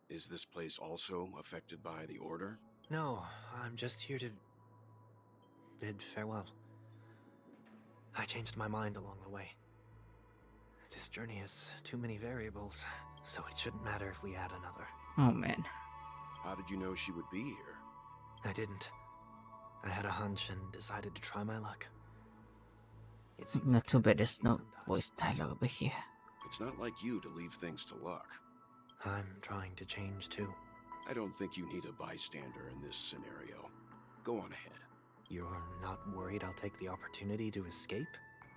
Is this place also affected by the Order? No, I'm just here to bid farewell. I changed my mind along the way. This journey has too many variables, so it shouldn't matter if we add another. Oh man. How did you know she would be here? I didn't. I had a hunch and decided to try my luck. It seems Not I too can't bad be there's lucky no sometimes. voice dialogue over here. It's not like you to leave things to luck. I'm trying to change too. I don't think you need a bystander in this scenario. Go on ahead. You're not worried I'll take the opportunity to escape?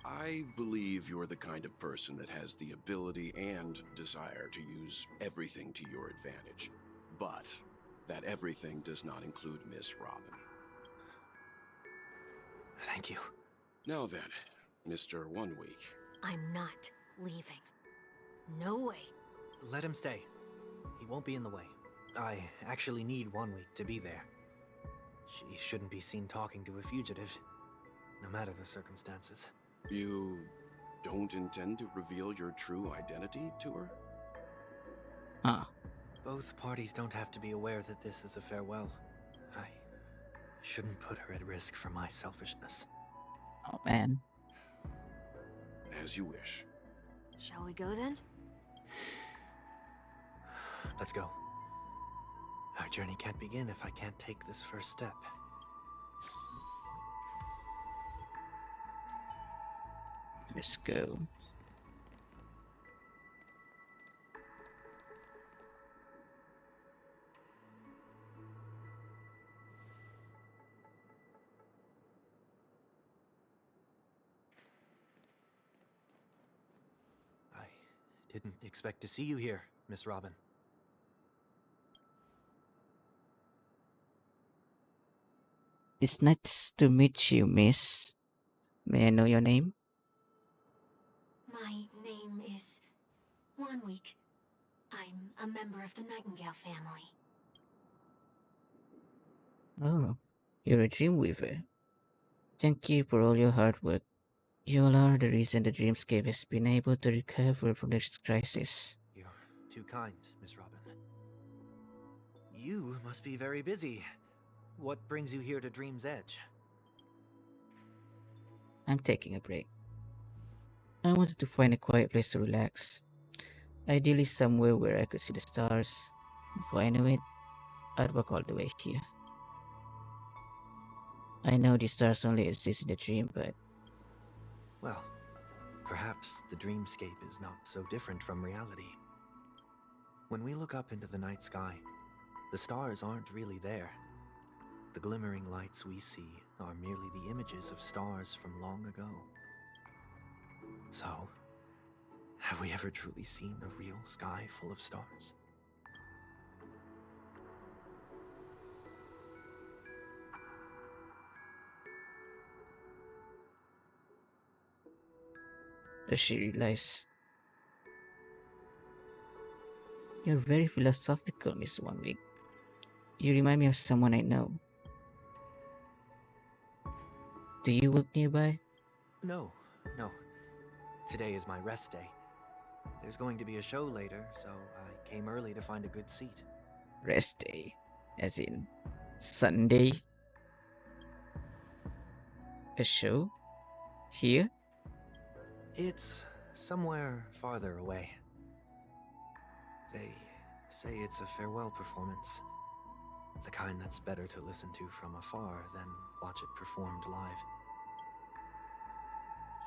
I believe you're the kind of person that has the ability and desire to use everything to your advantage. But that everything does not include Miss Robin. Thank you. Now then, Mr. 1 Week. I'm not leaving. No way. Let him stay. He won't be in the way. I actually need 1 week to be there. She shouldn't be seen talking to a fugitive, no matter the circumstances. You don't intend to reveal your true identity to her? Huh. Both parties don't have to be aware that this is a farewell. I shouldn't put her at risk for my selfishness. Oh man. As you wish. Shall we go then? Let's go. Our journey can't begin if I can't take this first step. Let's go. I didn't expect to see you here, Miss Robin. It's nice to meet you, miss. May I know your name? My name is 1 Week. I'm a member of the Nightingale family. Oh, you're a dream weaver. Thank you for all your hard work. You all are the reason the dreamscape has been able to recover from this crisis. You're too kind, Miss Robin. You must be very busy. What brings you here to Dream's Edge? I'm taking a break. I wanted to find a quiet place to relax. Ideally somewhere where I could see the stars. Before I knew it, I'd walk all the way here. I know the stars only exist in the dream, but Well, perhaps the dreamscape is not so different from reality. When we look up into the night sky, the stars aren't really there. The glimmering lights we see are merely the images of stars from long ago. So, have we ever truly seen a real sky full of stars? does she realize? You're very philosophical, Miss 1 Week. You remind me of someone I know. Do you work nearby? No. Today is my rest day. There's going to be a show later, so I came early to find a good seat. Rest day. As in Sunday? A show? Here? It's somewhere farther away. They say it's a farewell performance. The kind that's better to listen to from afar than watch it performed live.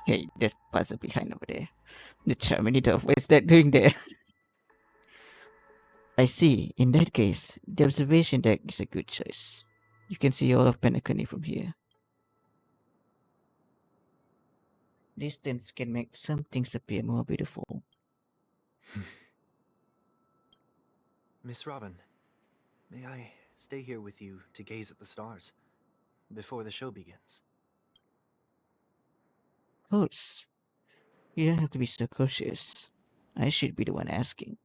Hey, there's puzzle behind over there. The Terminator, what's that doing there? I see. In that case, the observation deck is a good choice. You can see all of Penacony from here. Distance can make some things appear more beautiful. Miss Robin, may I stay here with you to gaze at the stars before the show begins? Of course. You don't have to be so cautious. I should be the one asking.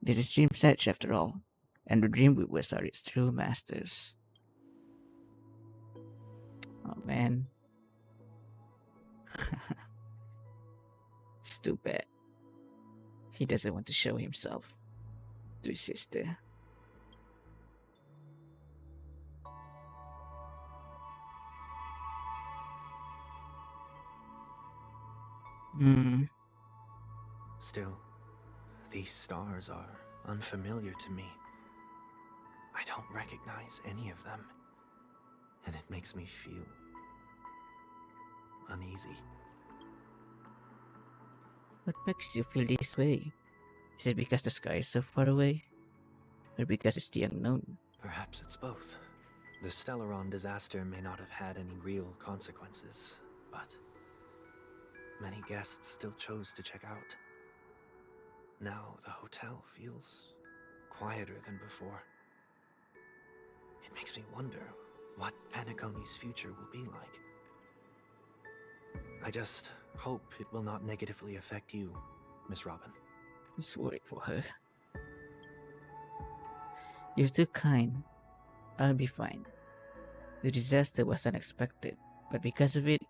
This is Dream's Edge after all, and the Dreamweavers are its true masters. Oh man. It's too bad. He doesn't want to show himself. to his sister. Hmm. Still, these stars are unfamiliar to me. I don't recognize any of them, and it makes me feel uneasy. What makes you feel this way? Is it because the sky is so far away? Or because it's the unknown? Perhaps it's both. The Stellaron disaster may not have had any real consequences, but many guests still chose to check out. Now the hotel feels quieter than before. It makes me wonder what Penacony's future will be like. I just hope it will not negatively affect you, Miss Robin. Just worried for her. You're too kind. I'll be fine. The disaster was unexpected, but because of it,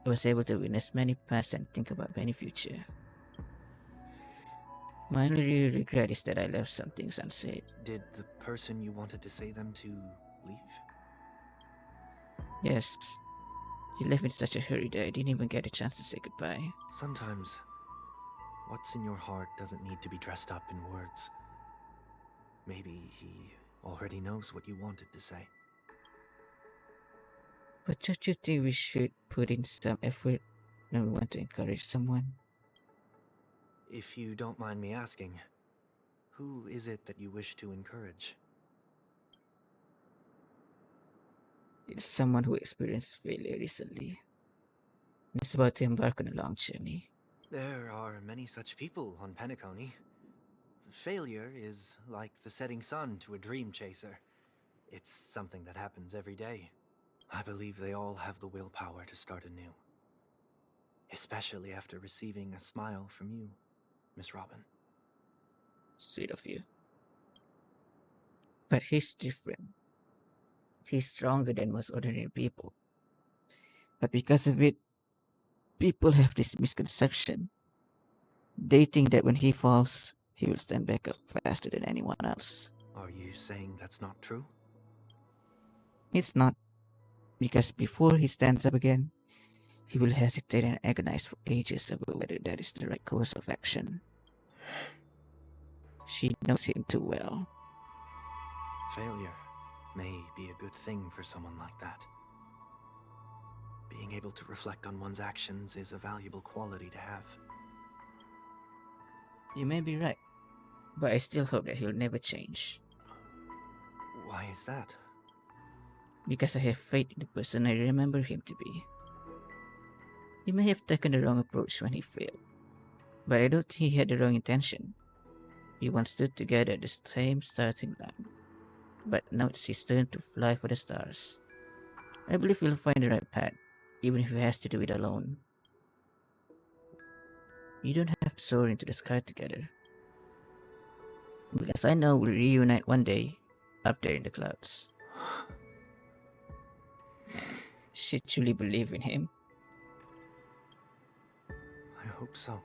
I was able to witness many past and think about many future. My only real regret is that I left some things unsaid. Did the person you wanted to say them to leave? Yes, he left in such a hurry that I didn't even get a chance to say goodbye. Sometimes, what's in your heart doesn't need to be dressed up in words. Maybe he already knows what you wanted to say. But don't you think we should put in some effort when we want to encourage someone? If you don't mind me asking, who is it that you wish to encourage? It's someone who experienced failure recently and is about to embark on a long journey. There are many such people on Penacony. Failure is like the setting sun to a dream chaser. It's something that happens every day. I believe they all have the willpower to start anew. Especially after receiving a smile from you, Miss Robin. Sweet of you. But he's different. He's stronger than most ordinary people. But because of it, people have this misconception. They think that when he falls, he will stand back up faster than anyone else. Are you saying that's not true? It's not, because before he stands up again, he will hesitate and agonize for ages over whether that is the right course of action. She knows him too well. Failure may be a good thing for someone like that. Being able to reflect on one's actions is a valuable quality to have. You may be right, but I still hope that he'll never change. Why is that? Because I have faith in the person I remember him to be. He may have taken the wrong approach when he failed, but I don't think he had the wrong intention. We once stood together at the same starting line, but now it's his turn to fly for the stars. I believe he'll find the right path, even if he has to do it alone. You don't have to soar into the sky together, because I know we'll reunite one day up there in the clouds. She truly believe in him. I hope so.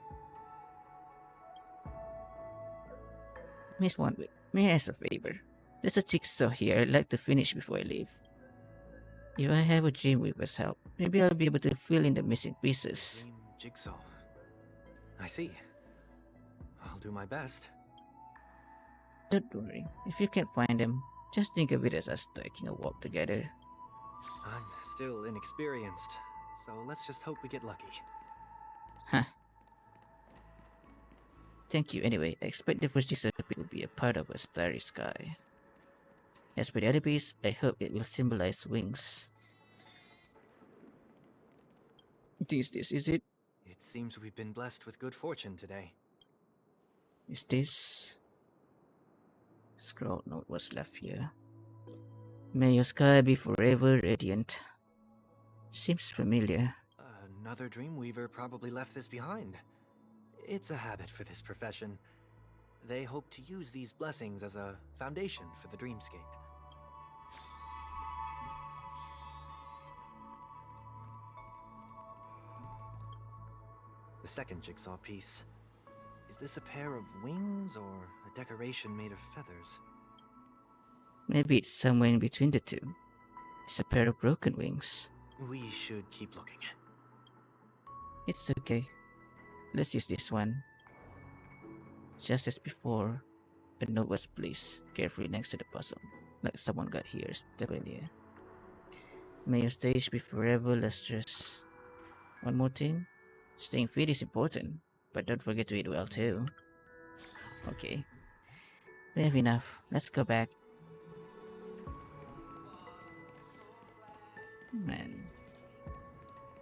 Miss Wanwick, may I ask a favor? There's a jigsaw here I'd like to finish before I leave. If I have a Dreamweaver's help, maybe I'll be able to fill in the missing pieces. Dream jigsaw. I see. I'll do my best. Don't worry, if you can't find them, just think of it as us taking a walk together. I'm still inexperienced, so let's just hope we get lucky. Huh. Thank you anyway. I expect the first jigsaw will be a part of a starry sky. As for the other piece, I hope it will symbolize wings. Is it? It seems we've been blessed with good fortune today. Is this? Scroll note was left here. May your sky be forever radiant. Seems familiar. Another Dreamweaver probably left this behind. It's a habit for this profession. They hope to use these blessings as a foundation for the dreamscape. The second jigsaw piece. Is this a pair of wings or a decoration made of feathers. Maybe it's somewhere in between the two. It's a pair of broken wings. We should keep looking. It's okay. Let's use this one. Just as before, a note was placed carefully next to the puzzle, like someone got here step earlier. May your stage be forever lustrous. One more thing, staying fit is important, but don't forget to eat well too. Okay, we have enough. Let's go back. Man,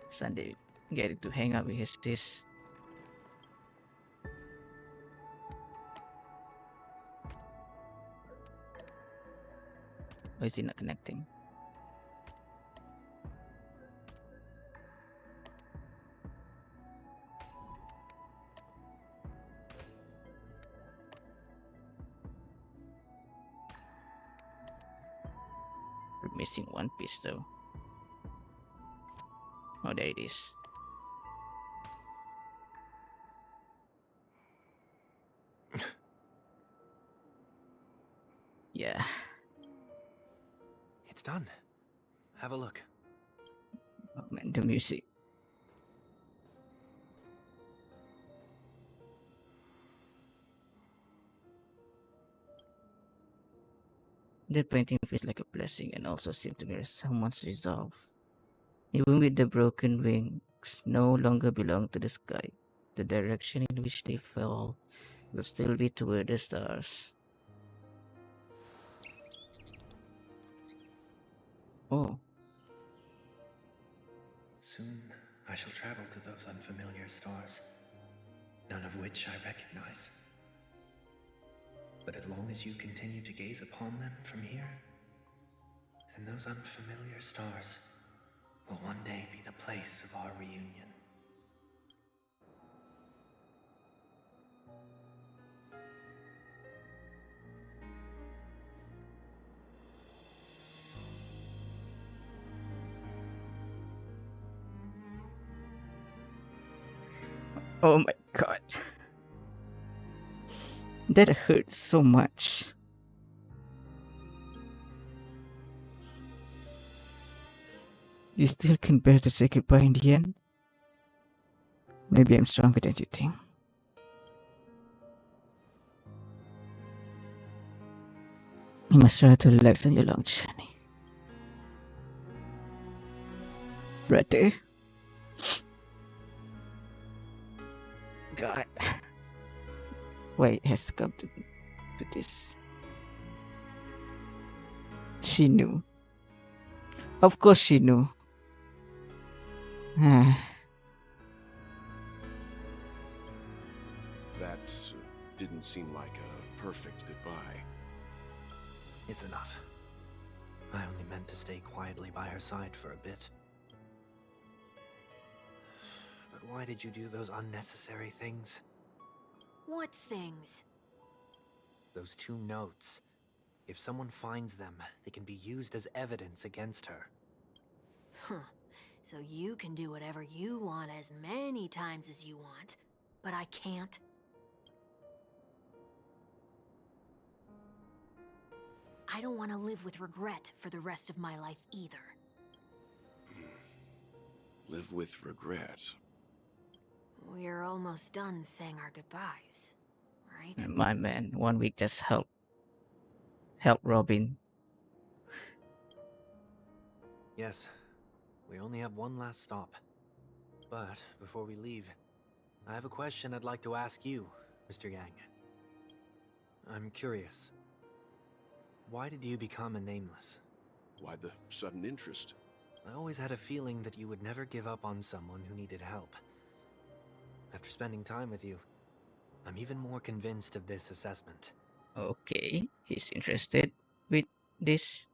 Sunday getting to hang out with his sis. Why is he not connecting? We're missing one piece though. Oh, there it is. Yeah. It's done. Have a look. Oh man, the music. The painting feels like a blessing and also seems to mirror someone's resolve. Even with the broken wings no longer belong to the sky, the direction in which they fall will still be toward the stars. Oh, Soon I shall travel to those unfamiliar stars, none of which I recognize. But as long as you continue to gaze upon them from here, then those unfamiliar stars will one day be the place of our reunion. oh my god. That hurts so much. You still can bear to say goodbye in the end? Maybe I'm stronger than you think. You must try to relax on your long journey. Ready? God. Why it has come to this? She knew. Of course she knew. Ah, That didn't seem like a perfect goodbye. It's enough. I only meant to stay quietly by her side for a bit. But why did you do those unnecessary things? What things? Those 2 notes. If someone finds them, they can be used as evidence against her. Huh. So you can do whatever you want as many times as you want, but I can't? I don't want to live with regret for the rest of my life either. Live with regret. We're almost done saying our goodbyes, right? my man, 1 week just help Robin. Yes, we only have one last stop. But before we leave, I have a question I'd like to ask you, Mr. Yang. I'm curious. Why did you become a nameless? Why the sudden interest? I always had a feeling that you would never give up on someone who needed help. After spending time with you, I'm even more convinced of this assessment. Okay, he's interested with this.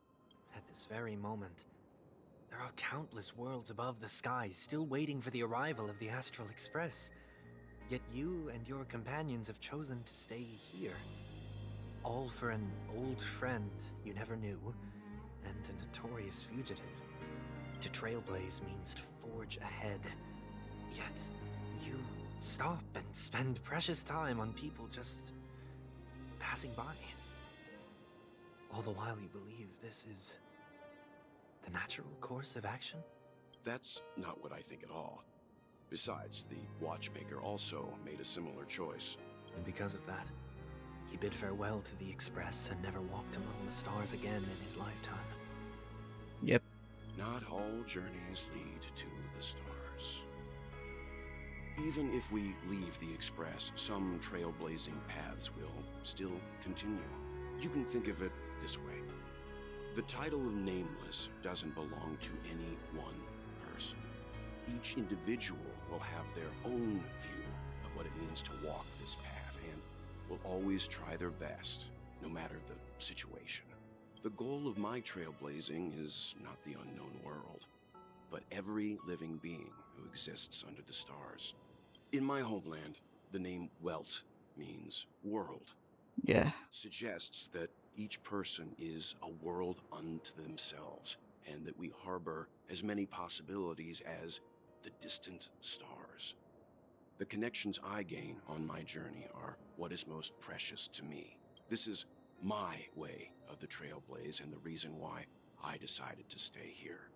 At this very moment, there are countless worlds above the sky still waiting for the arrival of the Astral Express. Yet you and your companions have chosen to stay here. All for an old friend you never knew, and a notorious fugitive. To trailblaze means to forge ahead. Yet, you stop and spend precious time on people just passing by. All the while you believe this is the natural course of action? That's not what I think at all. Besides, the watchmaker also made a similar choice. And because of that, he bid farewell to the Express and never walked among the stars again in his lifetime. Yep. Not all journeys lead to the stars. Even if we leave the Express, some trailblazing paths will still continue. You can think of it this way. The title of Nameless doesn't belong to any one person. Each individual will have their own view of what it means to walk this path and will always try their best, no matter the situation. The goal of my trailblazing is not the unknown world, but every living being who exists under the stars. In my homeland, the name Welt means world. Yeah. Suggests that each person is a world unto themselves, and that we harbor as many possibilities as the distant stars. The connections I gain on my journey are what is most precious to me. This is my way of the Trailblaze and the reason why I decided to stay here.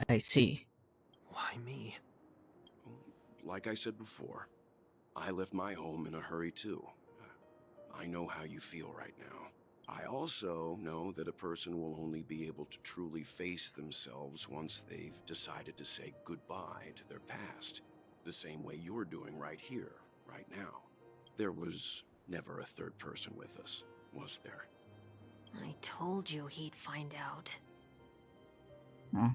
I see. Why me? Like I said before, I left my home in a hurry too. I know how you feel right now. I also know that a person will only be able to truly face themselves once they've decided to say goodbye to their past, the same way you're doing right here, right now. There was never a third person with us, was there? I told you he'd find out. Huh?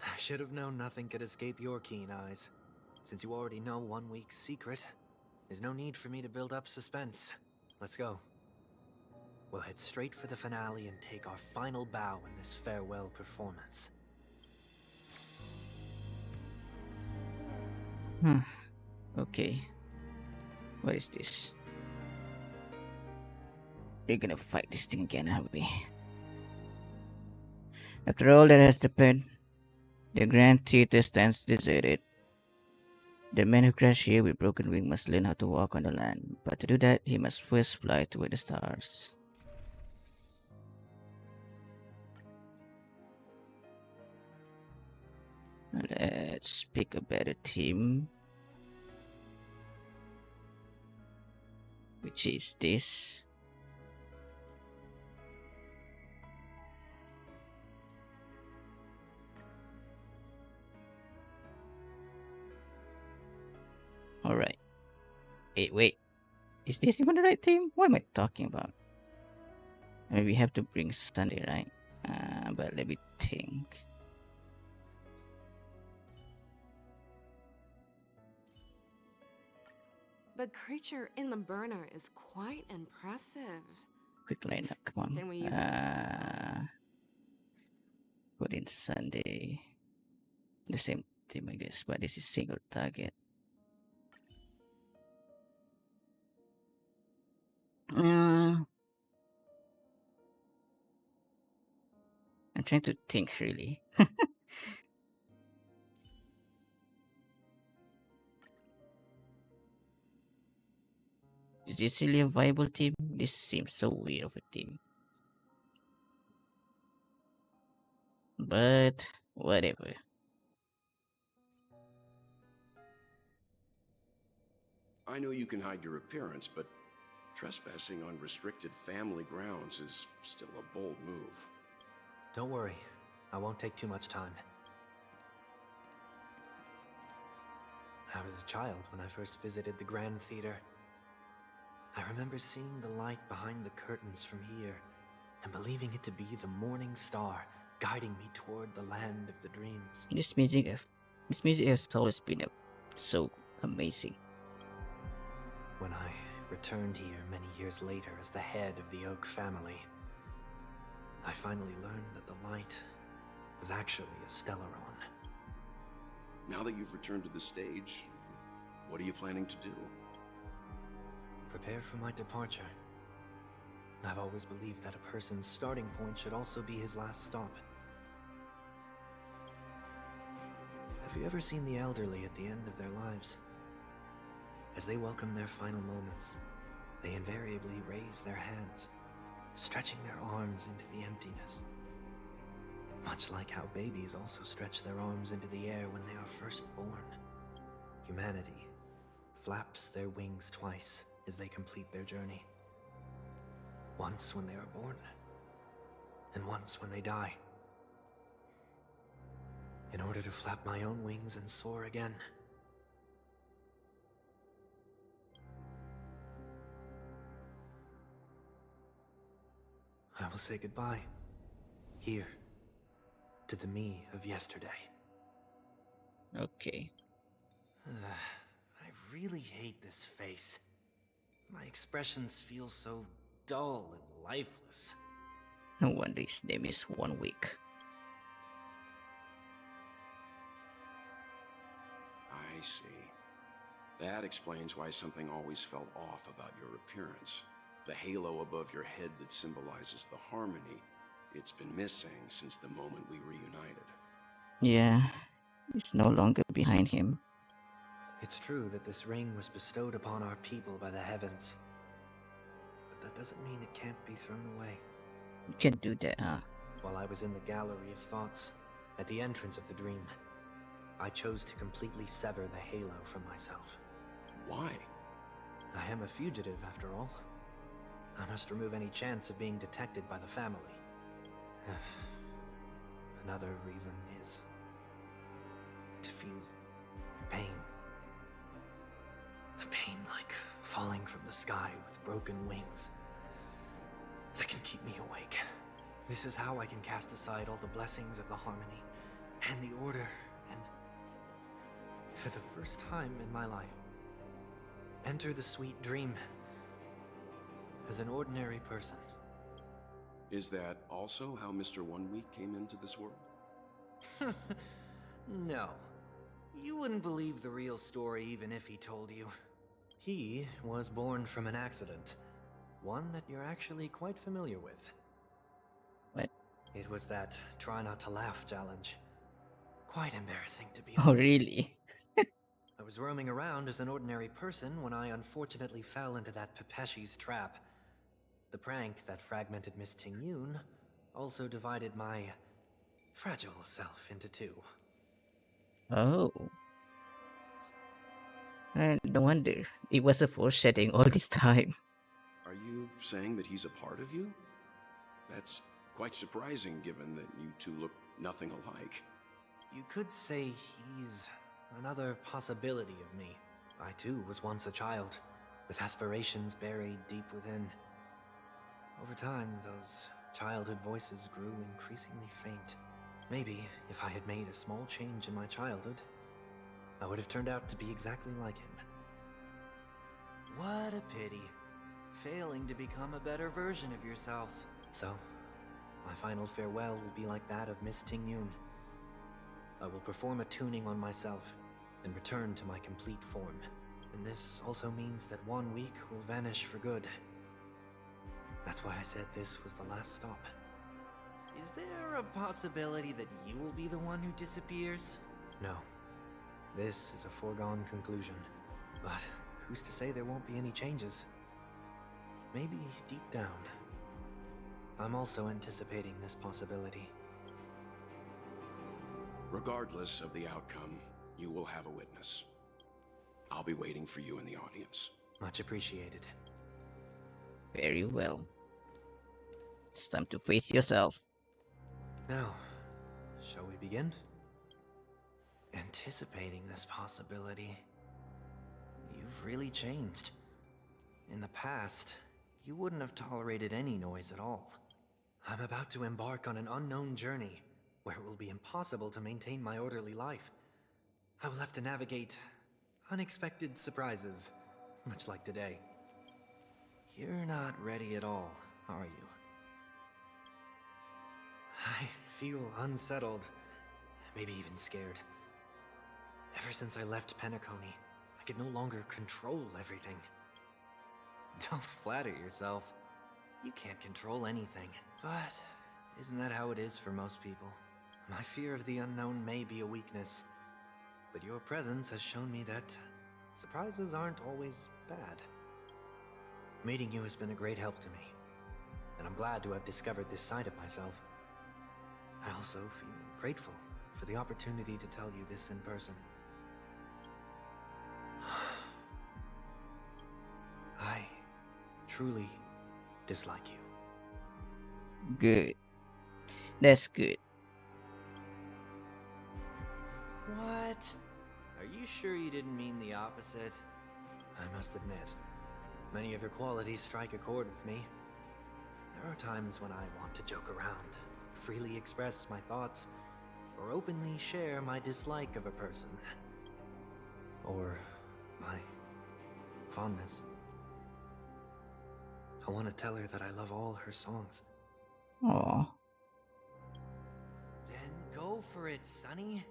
I should have known nothing could escape your keen eyes. Since you already know 1 week's secret, there's no need for me to build up suspense. Let's go. We'll head straight for the finale and take our final bow in this farewell performance. Okay. What is this? We're gonna fight this thing again, aren't we? After all that has happened, the Grand Theater stands deserted. The man who crashed here with broken wing must learn how to walk on the land, but to do that, he must first fly toward the stars. Let's pick a better team. Which is this. Alright. Wait. Is this even the right team? What am I talking about? I mean, we have to bring Sunday, right? But let me think. The creature in the burner is quite impressive. Quick lineup, come on. Can we use it? Put in Sunday. The same team, I guess, but this is single target. I'm trying to think really. Is this really a viable team? This seems so weird of a team. But whatever. I know you can hide your appearance, but trespassing on restricted family grounds is still a bold move. Don't worry, I won't take too much time. I was a child when I first visited the Grand Theater. I remember seeing the light behind the curtains from here and believing it to be the morning star guiding me toward the land of the dreams. This music has always been so amazing. When I returned here many years later as the head of the Oak family, I finally learned that the light was actually a Stellaron. Now that you've returned to the stage, what are you planning to do? Prepare for my departure. I've always believed that a person's starting point should also be his last stop. Have you ever seen the elderly at the end of their lives? As they welcome their final moments, they invariably raise their hands, stretching their arms into the emptiness. Much like how babies also stretch their arms into the air when they are first born. Humanity flaps their wings twice as they complete their journey. Once when they are born, and once when they die. In order to flap my own wings and soar again. I will say goodbye, here, to the me of yesterday. Okay. I really hate this face. My expressions feel so dull and lifeless. No wonder his name is 1 week. I see. That explains why something always felt off about your appearance. The halo above your head that symbolizes the harmony, it's been missing since the moment we reunited. Yeah, it's no longer behind him. It's true that this ring was bestowed upon our people by the heavens. But that doesn't mean it can't be thrown away. You can do that, huh? While I was in the gallery of thoughts, at the entrance of the dream, I chose to completely sever the halo from myself. Why? I am a fugitive, after all. I must remove any chance of being detected by the family. Another reason is to feel pain. A pain like falling from the sky with broken wings that can keep me awake. This is how I can cast aside all the blessings of the harmony and the order and, for the first time in my life, enter the sweet dream as an ordinary person. Is that also how Mr. 1 Week came into this world? No. You wouldn't believe the real story even if he told you. He was born from an accident. One that you're actually quite familiar with. What? It was that try not to laugh challenge. Quite embarrassing, to be Oh, honest. really? I was roaming around as an ordinary person when I unfortunately fell into that Pepeshi's trap. The prank that fragmented Miss Ting-Yun also divided my fragile self into two. Oh. And no wonder it was a foreshadowing all this time. Are you saying that he's a part of you? That's quite surprising given that you two look nothing alike. You could say he's another possibility of me. I too was once a child, with aspirations buried deep within. Over time, those childhood voices grew increasingly faint. Maybe if I had made a small change in my childhood, I would have turned out to be exactly like him. What a pity. Failing to become a better version of yourself. So, my final farewell will be like that of Miss Ting-Yun. I will perform a tuning on myself and return to my complete form. And this also means that 1 week will vanish for good. That's why I said this was the last stop. Is there a possibility that you will be the one who disappears? No. This is a foregone conclusion. But who's to say there won't be any changes? Maybe deep down, I'm also anticipating this possibility. Regardless of the outcome, you will have a witness. I'll be waiting for you in the audience. Much appreciated. Very well. It's time to face yourself. Now, shall we begin? Anticipating this possibility. You've really changed. In the past, you wouldn't have tolerated any noise at all. I'm about to embark on an unknown journey, where it will be impossible to maintain my orderly life. I will have to navigate unexpected surprises, much like today. You're not ready at all, are you? I feel unsettled, maybe even scared. Ever since I left Penacony, I could no longer control everything. Don't flatter yourself. You can't control anything. But isn't that how it is for most people? My fear of the unknown may be a weakness, but your presence has shown me that surprises aren't always bad. Meeting you has been a great help to me, and I'm glad to have discovered this side of myself. I also feel grateful for the opportunity to tell you this in person. I truly dislike you. Good. That's good. What? Are you sure you didn't mean the opposite? I must admit, many of your qualities strike a chord with me. There are times when I want to joke around, freely express my thoughts, or openly share my dislike of a person. Or my fondness. I want to tell her that I love all her songs. Aw. Then go for it, Sonny.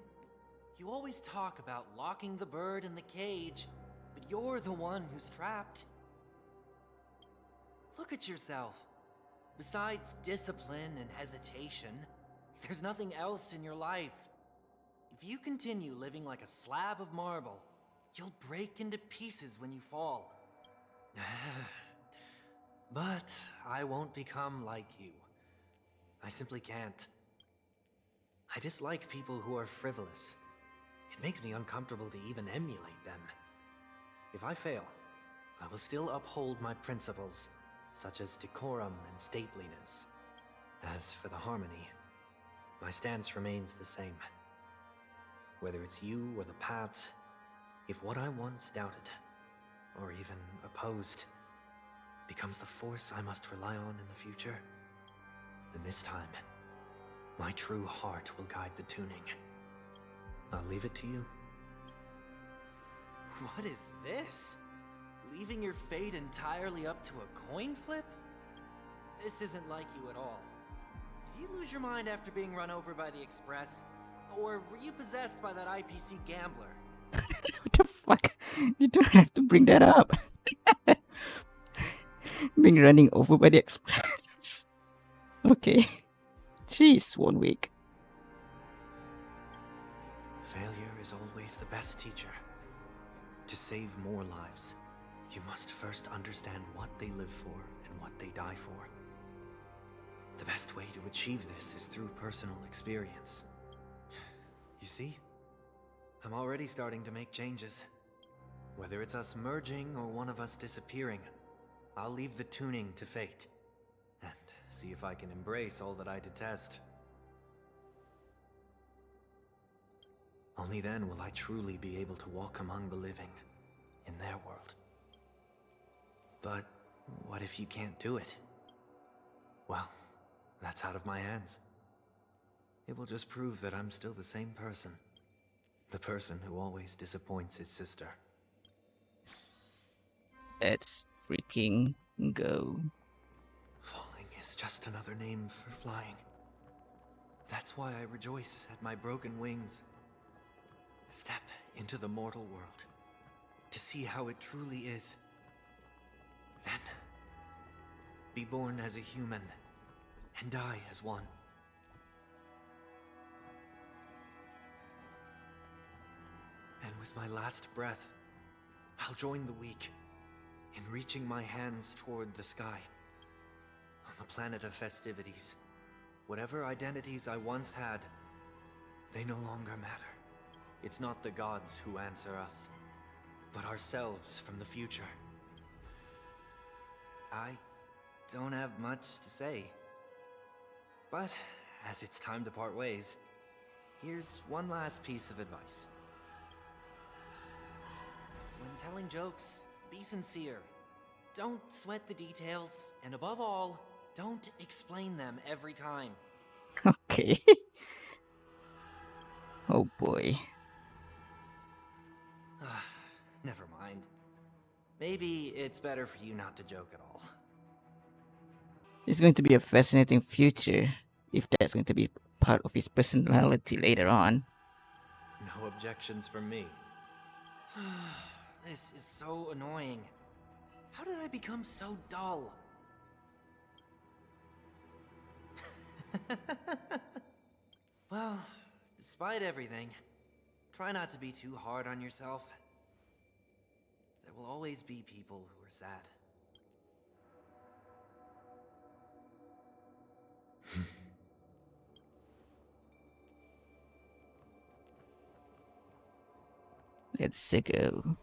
You always talk about locking the bird in the cage, but you're the one who's trapped. Look at yourself. Besides discipline and hesitation, there's nothing else in your life. If you continue living like a slab of marble, you'll break into pieces when you fall. But I won't become like you. I simply can't. I dislike people who are frivolous. It makes me uncomfortable to even emulate them. If I fail, I will still uphold my principles, such as decorum and stateliness. As for the harmony, my stance remains the same. Whether it's you or the paths, if what I once doubted, or even opposed, becomes the force I must rely on in the future, then this time, my true heart will guide the tuning. I'll leave it to you. What is this? Leaving your fate entirely up to a coin flip? This isn't like you at all. Did you lose your mind after being run over by the Express? Or were you possessed by that IPC gambler? What the fuck? You don't have to bring that up. Being running over by the express. Okay. Jeez, 1 week. Failure is always the best teacher. To save more lives, you must first understand what they live for and what they die for. The best way to achieve this is through personal experience. You see? I'm already starting to make changes. Whether it's us merging or one of us disappearing, I'll leave the tuning to fate. And see if I can embrace all that I detest. Only then will I truly be able to walk among the living, in their world. But what if you can't do it? Well, that's out of my hands. It will just prove that I'm still the same person. The person who always disappoints his sister. Let's freaking go. Falling is just another name for flying. That's why I rejoice at my broken wings. Step into the mortal world to see how it truly is. Then, be born as a human and die as one. And with my last breath, I'll join the weak in reaching my hands toward the sky. On the planet of festivities, whatever identities I once had, they no longer matter. It's not the gods who answer us, but ourselves from the future. I don't have much to say. But as it's time to part ways, here's one last piece of advice. When telling jokes, be sincere. Don't sweat the details, and above all, don't explain them every time. Okay. Oh boy. Never mind. Maybe it's better for you not to joke at all. It's going to be a fascinating future if that's going to be part of his personality later on. No objections from me. This is so annoying. How did I become so dull? Well, despite everything, try not to be too hard on yourself. will always be people who are sad. Let's go.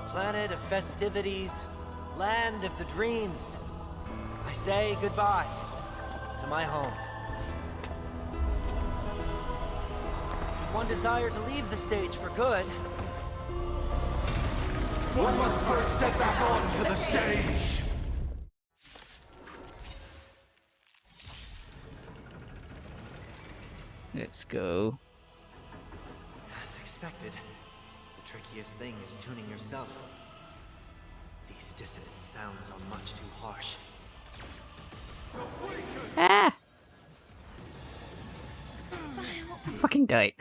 Planet of festivities, land of the dreams. I say goodbye to my home. Should one desire to leave the stage for good, One must first step back onto the stage! Let's go. as expected, the trickiest thing is tuning yourself. These dissonant sounds are much too harsh. Ah! I fucking died.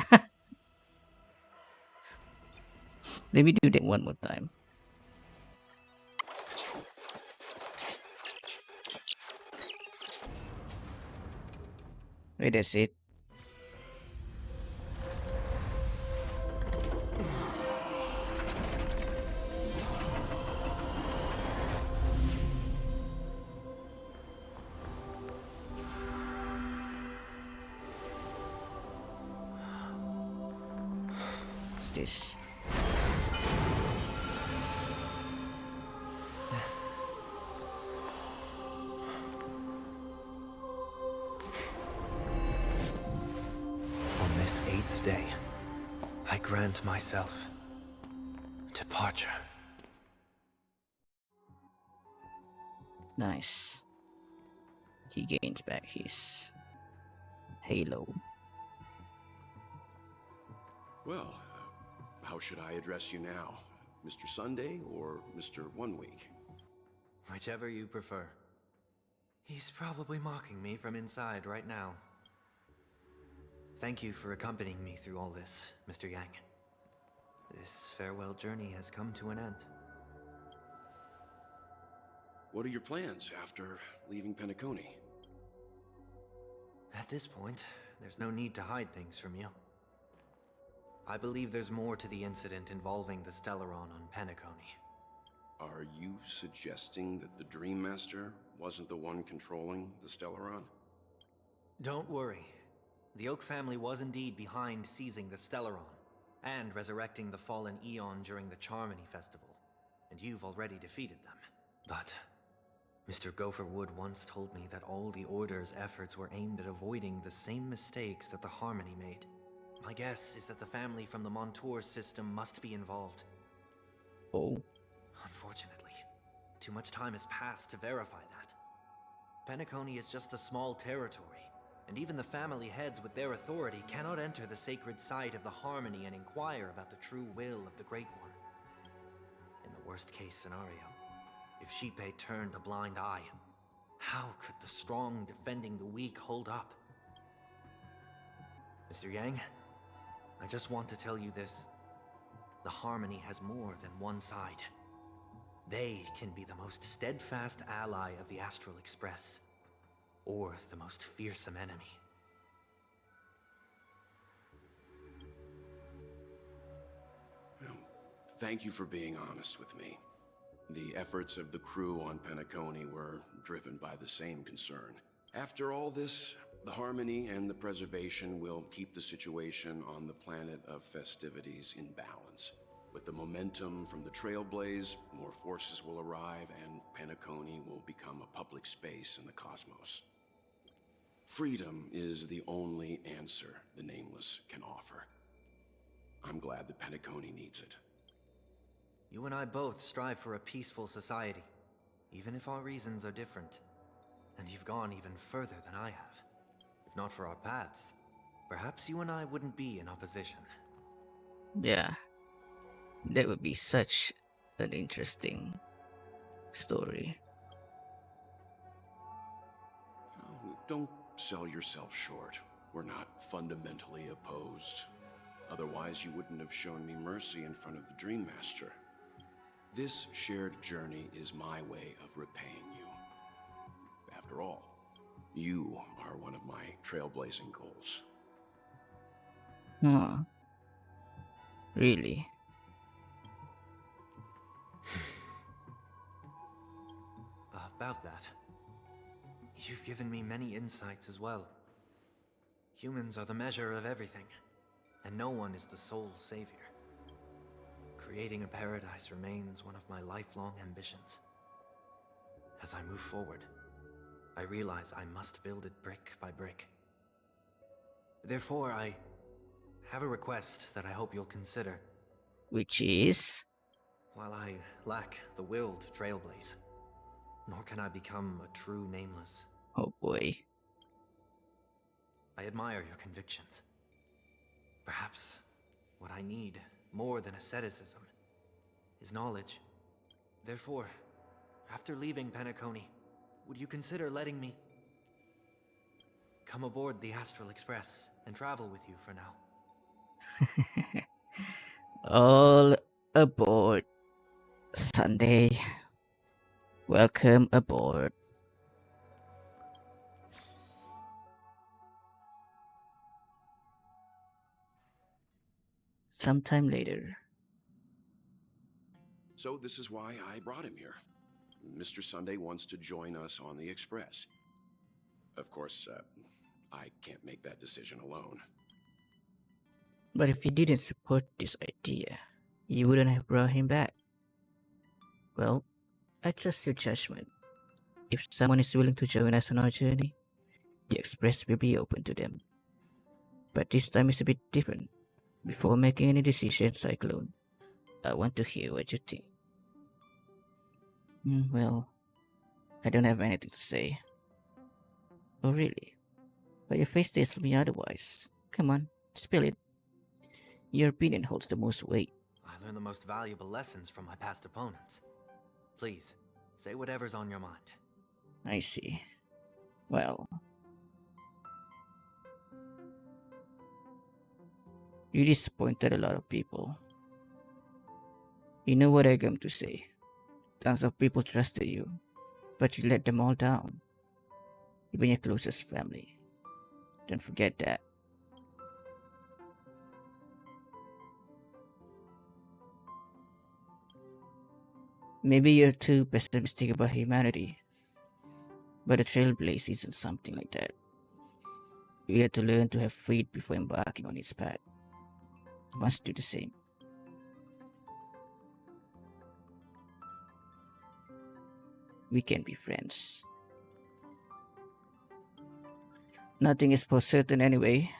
Let me do that one more time. Wait, that's it. What's this? On this 8th day, I grant myself departure. Nice. He gains back his halo. Well, how should I address you now? Mr. Sunday or Mr. 1 Week? Whichever you prefer. He's probably mocking me from inside right now. Thank you for accompanying me through all this, Mr. Yang. This farewell journey has come to an end. What are your plans after leaving Penacony? At this point, there's no need to hide things from you. I believe there's more to the incident involving the Stellaron on Penacony. Are you suggesting that the Dream Master wasn't the one controlling the Stellaron? Don't worry. The Oak family was indeed behind seizing the Stellaron and resurrecting the fallen Eon during the Charmony Festival, and you've already defeated them. But Mr. Gopherwood once told me that all the Order's efforts were aimed at avoiding the same mistakes that the Harmony made. My guess is that the family from the Montour system must be involved. Oh. Unfortunately, too much time has passed to verify that. Penacony is just a small territory, and even the family heads with their authority cannot enter the sacred site of the Harmony and inquire about the true will of the Great One. In the worst-case scenario, if Xipe turned a blind eye, how could the strong defending the weak hold up? Mr. Yang, I just want to tell you this. The Harmony has more than one side. They can be the most steadfast ally of the Astral Express, or the most fearsome enemy. Well, thank you for being honest with me. The efforts of the crew on Penacony were driven by the same concern. After all this, the Harmony and the Preservation will keep the situation on the planet of festivities in balance. With the momentum from the Trailblaze, more forces will arrive and Penacony will become a public space in the cosmos. Freedom is the only answer the Nameless can offer. I'm glad that Penacony needs it. You and I both strive for a peaceful society, even if our reasons are different. And you've gone even further than I have. If not for our paths, perhaps you and I wouldn't be in opposition. Yeah. That would be such an interesting story. Oh, don't sell yourself short. We're not fundamentally opposed. Otherwise, you wouldn't have shown me mercy in front of the Dream Master. This shared journey is my way of repaying you. After all, You are one of my trailblazing goals. Huh. Really? About that, you've given me many insights as well. Humans are the measure of everything, and no one is the sole savior. Creating a paradise remains one of my lifelong ambitions. As I move forward, I realize I must build it brick by brick. Therefore, I have a request that I hope you'll consider. Which is? While I lack the will to trailblaze, nor can I become a true nameless, Oh boy. I admire your convictions. Perhaps what I need, more than asceticism, is knowledge. Therefore, after leaving Penacony, would you consider letting me come aboard the Astral Express and travel with you for now? All aboard. Sunday. Welcome aboard. Sometime later. So this is why I brought him here. Mr. Sunday wants to join us on the Express. Of course, I can't make that decision alone. But if you didn't support this idea, you wouldn't have brought him back. Well, I trust your judgment. If someone is willing to join us on our journey, the Express will be open to them. But this time is a bit different. Before making any decision, Cyclone, I want to hear what you think. Well, I don't have anything to say. Oh, really? But your face tells me otherwise. Come on, spill it. Your opinion holds the most weight. I learned the most valuable lessons from my past opponents. Please, say whatever's on your mind. I see. Well, you disappointed a lot of people. You know what I come to say. Tons of people trusted you, but you let them all down. Even your closest family. Don't forget that. Maybe you're too pessimistic about humanity, but a trailblaze isn't something like that. You have to learn to have faith before embarking on its path. You must do the same. We can be friends. Nothing is for certain anyway.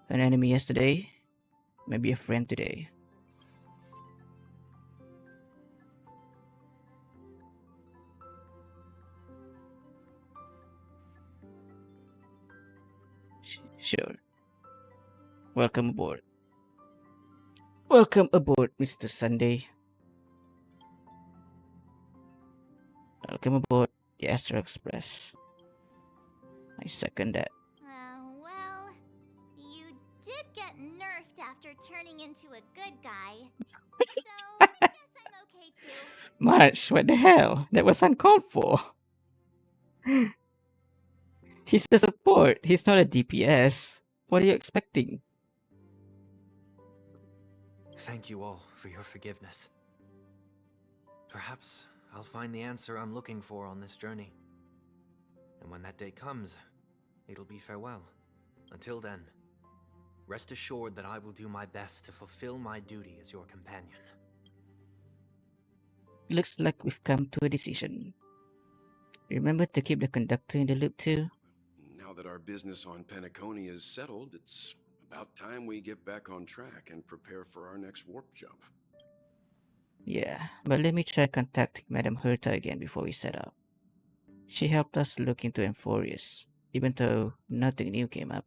An enemy yesterday, maybe a friend today. Sure. Welcome aboard. Welcome aboard, Mr. Sunday. Welcome aboard the Astro Express. I second that. Well, you did get nerfed after turning into a good guy. So, I guess I'm okay too. March, what the hell? That was uncalled for. He's a support. He's not a DPS. What are you expecting? Thank you all for your forgiveness. Perhaps I'll find the answer I'm looking for on this journey. And when that day comes, it'll be farewell. Until then, rest assured that I will do my best to fulfill my duty as your companion. Looks like we've come to a decision. Remember to keep the conductor in the loop too? Now that our business on Penacony is settled, it's about time we get back on track and prepare for our next warp jump. Yeah, but let me try contacting Madame Herta again before we set up. She helped us look into Emphorius, even though nothing new came up.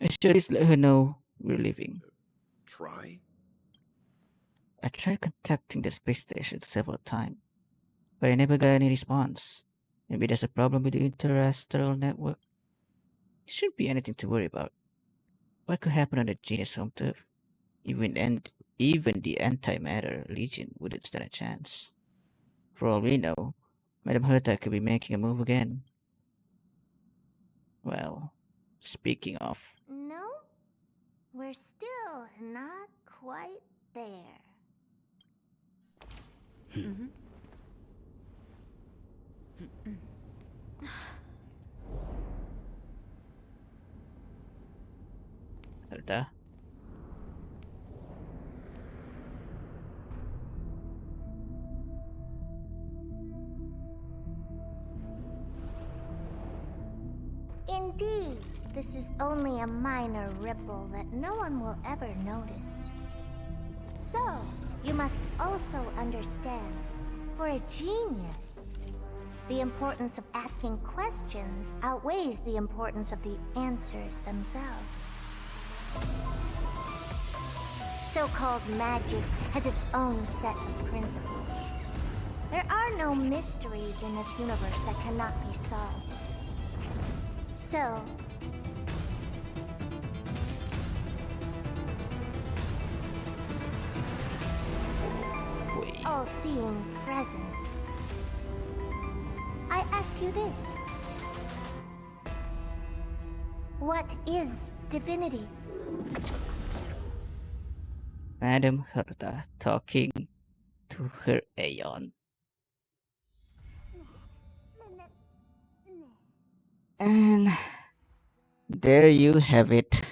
I should at least let her know we're leaving. Try? I tried contacting the space station several times, but I never got any response. Maybe there's a problem with the interstellar network. It shouldn't be anything to worry about. What could happen on the Genius home turf? Even the Antimatter Legion wouldn't stand a chance. For all we know, Madame Herta could be making a move again. Well, speaking of, No, we're still not quite there. Zelda. Indeed, this is only a minor ripple that no one will ever notice. So, you must also understand, for a genius, the importance of asking questions outweighs the importance of the answers themselves. So-called magic has its own set of principles. There are no mysteries in this universe that cannot be solved. So, Wait. all-seeing presence. I ask you this. What is divinity? Madam Herta talking to her Aeon. And there you have it.